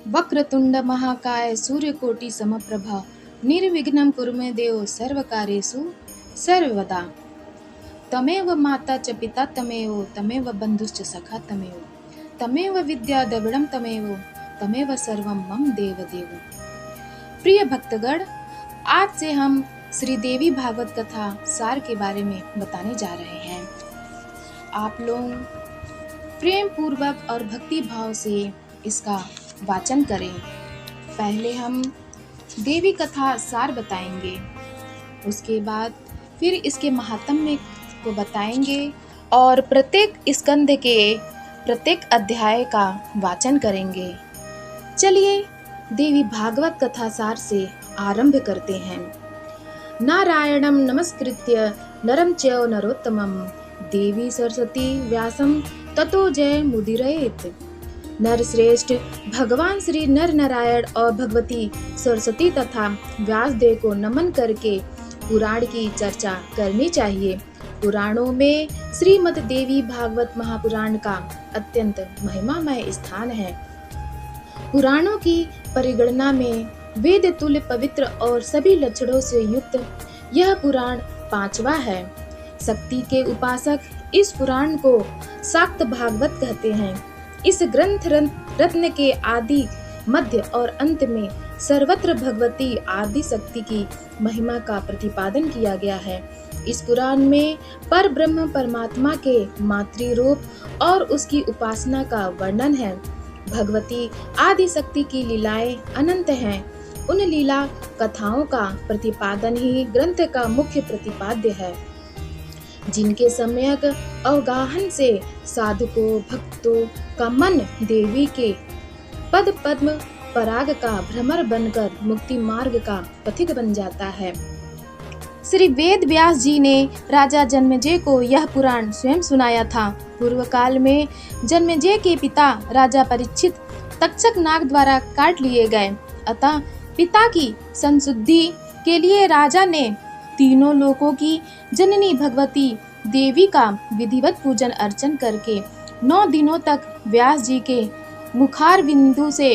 वक्रतुंड महाकाय सूर्यकोटि समप्रभा निर्विघ्नं कुरु मे देव सर्वकार्येषु सर्वदा। तमेव माता च पिता तमेव तमेव बंधुश्च सखा तमेव तमेव विद्या द्रविड़ं तमेव तमेव सर्वं मम देव देव। प्रिय भक्तगण, आज से हम श्री देवी भागवत कथा सार के बारे में बताने जा रहे हैं। आप लोग प्रेम पूर्वक और भक्ति भाव से इसका वाचन करें। पहले हम देवी कथा सार बताएंगे, उसके बाद फिर इसके महात्म्य को बताएंगे और प्रत्येक स्कंद के प्रत्येक अध्याय का वाचन करेंगे। चलिए देवी भागवत कथा सार से आरंभ करते हैं। नारायणं नमस्कृत्य नरं चैव नरोत्तमं देवी सरस्वती व्यासं ततो जय मुदीरयेत्। नर श्रेष्ठ भगवान श्री नर नारायण और भगवती सरस्वती तथा व्यासदेव को नमन करके पुराण की चर्चा करनी चाहिए। पुराणों में श्रीमद् देवी भागवत महापुराण का अत्यंत महिमामय स्थान है। पुराणों की परिगणना में वेद तुल्य पवित्र और सभी लक्षणों से युक्त यह पुराण पांचवा है। शक्ति के उपासक इस पुराण को शाक्त भागवत कहते हैं। इस ग्रंथ रत्न के आदि मध्य और अंत में सर्वत्र भगवती आदि शक्ति की महिमा का प्रतिपादन किया गया है। इस पुराण में पर ब्रह्म परमात्मा के मातृ रूप और उसकी उपासना का वर्णन है। भगवती आदि शक्ति की लीलाएं अनंत हैं। उन लीला कथाओं का प्रतिपादन ही ग्रंथ का मुख्य प्रतिपाद्य है, जिनके सम्यक अवगाहन से साधकों भक्तों का मन देवी के पद पद्म पराग का भ्रमर बनकर मुक्ति मार्ग का पथिक बन जाता है। श्री वेद व्यास जी ने राजा जन्मेजय को यह पुराण स्वयं सुनाया था। पूर्व काल में जन्मेजय के पिता राजा परीक्षित तक्षक नाग द्वारा काट लिए गए। अतः पिता की संशुद्धि के लिए राजा ने तीनों लोकों की जननी भगवती देवी का विधिवत पूजन अर्चन करके 9 दिनों तक व्यास जी के मुखार बिंदु से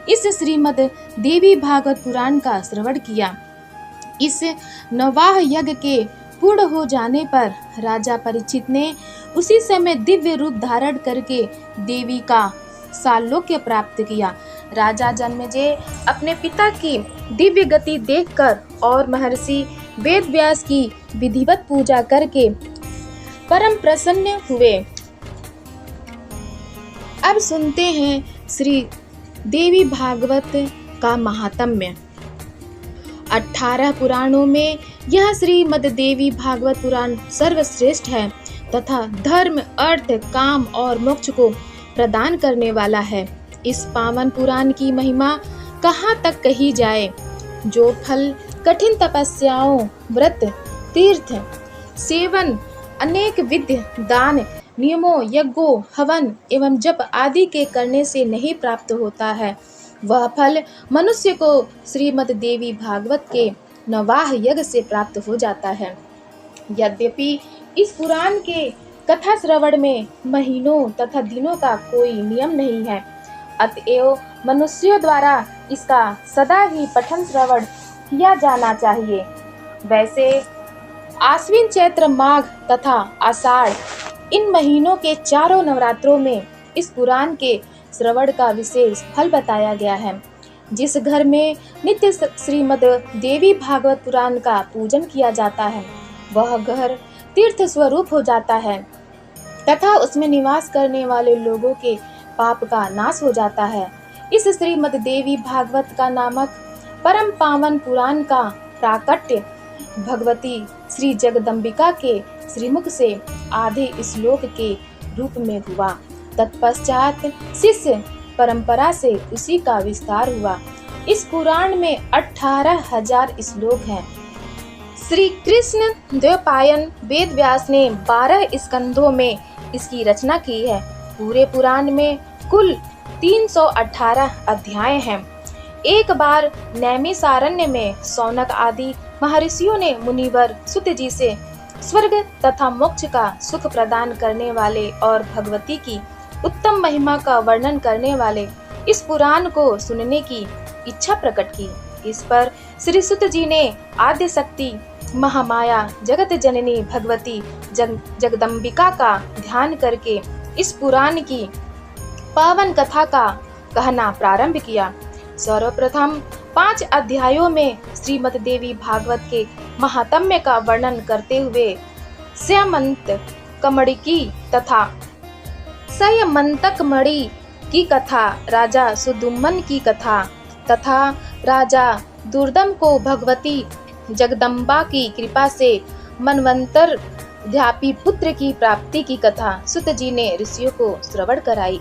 इस श्रीमद् देवी भागवत पुराण का श्रवण किया। इस नवाह यज्ञ के पूर्ण हो जाने पर राजा परीक्षित ने उसी समय दिव्य रूप धारण करके देवी का सालोक्य प्राप्त किया। राजा जन्मेजय अपने पिता की दिव्य गति देखकर और महर्षि वेद व्यास की विधिवत पूजा करके परम प्रसन्न हुए। अब सुनते हैं श्री देवी भागवत का महात्म्य। 18 पुराणों में यह श्रीमद् देवी भागवत पुराण सर्वश्रेष्ठ है तथा धर्म अर्थ काम और मोक्ष को प्रदान करने वाला है। इस पावन पुराण की महिमा कहाँ तक कही जाए। जो फल कठिन तपस्याओं व्रत तीर्थ सेवन अनेक विधि दान नियमों यज्ञों हवन एवं जप आदि के करने से नहीं प्राप्त होता है, वह फल मनुष्य को श्रीमद् देवी भागवत के नवाह यज्ञ से प्राप्त हो जाता है। यद्यपि इस पुराण के कथा श्रवण में महीनों तथा दिनों का कोई नियम नहीं है, अतएव मनुष्यों द्वारा इसका सदा ही पठन श्रवण किया जाना चाहिए। वैसे आश्विन चैत्र माघ तथा आषाढ़ इन महीनों के चारों नवरात्रों में इस पुराण के श्रवण का विशेष फल बताया गया है। जिस घर में नित्य श्रीमद् देवी भागवत पुराण का पूजन किया जाता है, वह घर तीर्थ स्वरूप हो जाता है तथा उसमें निवास करने वाले लोगों के पाप का नाश हो जाता है। इस श्रीमद् देवी भागवत का नामक परम पावन पुराण का प्राकट्य भगवती श्री जगदम्बिका के श्रीमुख से आधे श्लोक के रूप में हुआ। तत्पश्चात शिष्य परंपरा से उसी का विस्तार हुआ। इस पुराण में 18,000 श्लोक हैं। श्री कृष्ण द्वैपायन वेद व्यास ने 12 स्कंधों में इसकी रचना की है। पूरे पुराण में कुल 318 अध्याय हैं। एक बार नैमिषारण्य में शौनक आदि महर्षियों ने मुनिवर सुत जी से स्वर्ग तथा मोक्ष का सुख प्रदान करने वाले और भगवती की उत्तम महिमा का वर्णन करने वाले इस पुराण को सुनने की इच्छा प्रकट की। इस पर श्री सुत जी ने आद्य शक्ति महामाया जगत जननी भगवती जगदम्बिका का ध्यान करके इस पुराण की पावन कथा का कहना प्रारंभ किया। सर्वप्रथम 5 अध्यायों में श्रीमद् देवी भागवत के महात्म्य का वर्णन करते हुए स्यमंत कमणिकी तथा संयमंतक मणि की कथा, राजा सुदुम्मन की कथा तथा राजा दुर्दम को भगवती जगदम्बा की कृपा से मनवंतर ध्यापी पुत्र की प्राप्ति की कथा सुत जी ने ऋषियों को श्रवण कराई।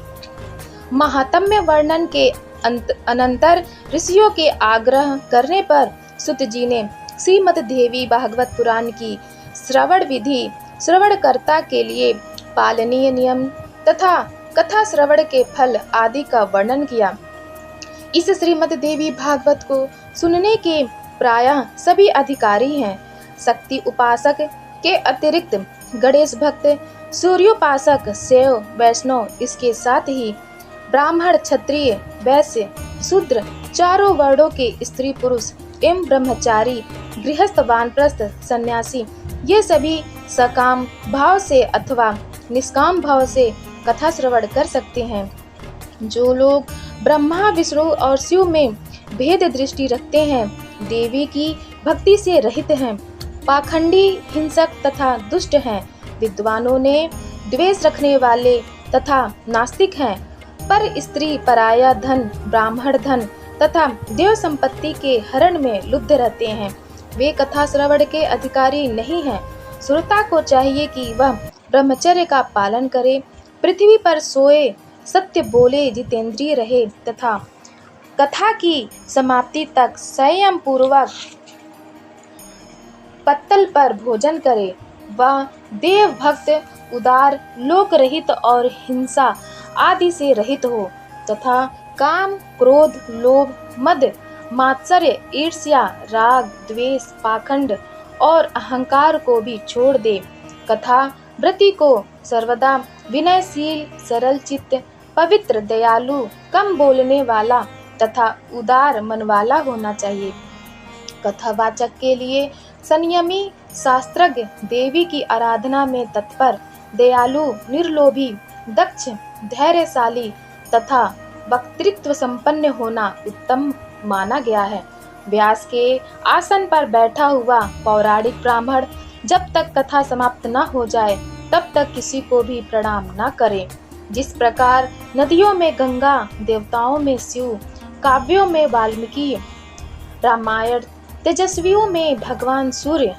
महात्म्य वर्णन के अनंतर ऋषियों के आग्रह करने पर सुत जी ने श्रीमद् देवी भागवत पुराण की श्रवण विधि, श्रवणकर्ता के लिए पालनीय नियम तथा कथा श्रवण के फल आदि का वर्णन किया। इस श्रीमद् देवी भागवत को सुनने के प्रायः सभी अधिकारी हैं। शक्ति उपासक के अतिरिक्त गणेश भक्त, सूर्योपासक, शैव, वैष्णव, इसके साथ ही ब्राह्मण, क्षत्रिय, वैश्य, शूद्र, चारों वर्णों के स्त्री पुरुष एवं ब्रह्मचारी, गृहस्थ, वानप्रस्थ, सन्यासी, ये सभी सकाम भाव से अथवा निष्काम भाव से कथा श्रवण कर सकते हैं। जो लोग ब्रह्मा, विष्णु और शिव में भेद दृष्टि रखते हैं, देवी की भक्ति से रहित हैं, पाखंडी, हिंसक तथा दुष्ट हैं, विद्वानों ने द्वेष रखने वाले तथा नास्तिक हैं, पर स्त्री, पराया धन, ब्राह्मण धन तथा देव संपत्ति के हरण में लुब्ध रहते हैं, वे कथा श्रवण के अधिकारी नहीं हैं। श्रोता को चाहिए कि वह ब्रह्मचर्य का पालन करे, पृथ्वी पर सोए, सत्य बोले, जितेंद्रिय रहे तथा कथा की समाप्ति तक संयम पूर्वक पत्तल पर भोजन करे। वह देव भक्त, उदार, लोक रहित और हिंसा आदि से रहित हो तथा काम, क्रोध, लोभ, मद, मात्सर्य, ईर्ष्या, राग, द्वेष, पाखंड और अहंकार को भी छोड़ दे। कथा व्रती को सर्वदा विनयशील, सरल चित्त, पवित्र, दयालु, कम बोलने वाला तथा उदार मन वाला होना चाहिए। कथावाचक के लिए संयमी, शास्त्रज्ञ, देवी की आराधना में तत्पर, दयालु, निर्लोभी, दक्ष, धैर्यशाली तथा वक्तृत्व संपन्न होना उत्तम माना गया है। व्यास के आसन पर बैठा हुआ पौराणिक ब्राह्मण जब तक कथा समाप्त न हो जाए तब तक किसी को भी प्रणाम न करे। जिस प्रकार नदियों में गंगा, देवताओं में शिव, काव्यों में वाल्मीकि, रामायण, तेजस्वियों में भगवान सूर्य,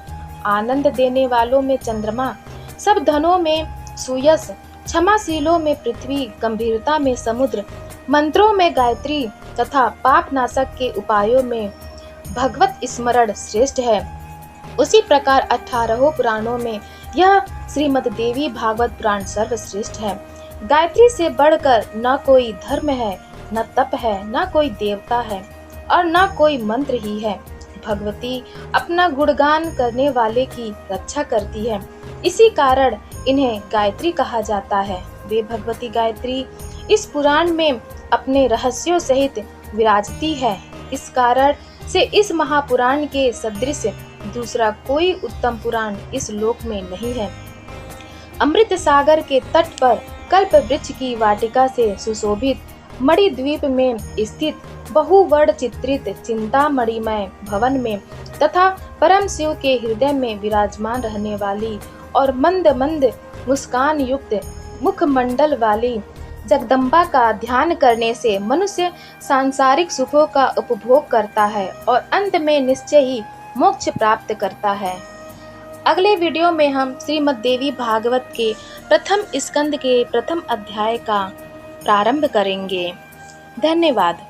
आनंद देने वालों में चंद्रमा, सब धनों में सुयस, क्षमाशीलों में पृथ्वी, गंभीरता में समुद्र, मंत्रों में गायत्री तथा पाप नाशक के उपायों में भगवत स्मरण श्रेष्ठ है, उसी प्रकार 18 पुराणों में यह श्रीमद् देवी भागवत पुराण सर्वश्रेष्ठ है। गायत्री से बढ़कर न कोई धर्म है, न तप है, न कोई देवता है और न कोई मंत्र ही है। भगवती अपना गुणगान करने वाले की रक्षा करती है, इसी कारण इन्हें गायत्री कहा जाता है। वे भगवती गायत्री इस पुराण में अपने रहस्यों सहित विराजती है। इस कारण से इस महापुराण के सदृश दूसरा कोई उत्तम पुराण इस लोक में नहीं है। अमृत सागर के तट पर कल्प वृक्ष की वाटिका से सुशोभित मणिद्वीप में स्थित बहुवर्ण चित्रित चिंतामणिमय भवन में तथा परम शिव के हृदय में विराजमान रहने वाली और मंद मंद मुस्कान युक्त मुखमंडल वाली जगदम्बा का ध्यान करने से मनुष्य सांसारिक सुखों का उपभोग करता है और अंत में निश्चय ही मोक्ष प्राप्त करता है। अगले वीडियो में हम श्रीमद् देवी भागवत के प्रथम स्कंद के प्रथम अध्याय का प्रारंभ करेंगे। धन्यवाद।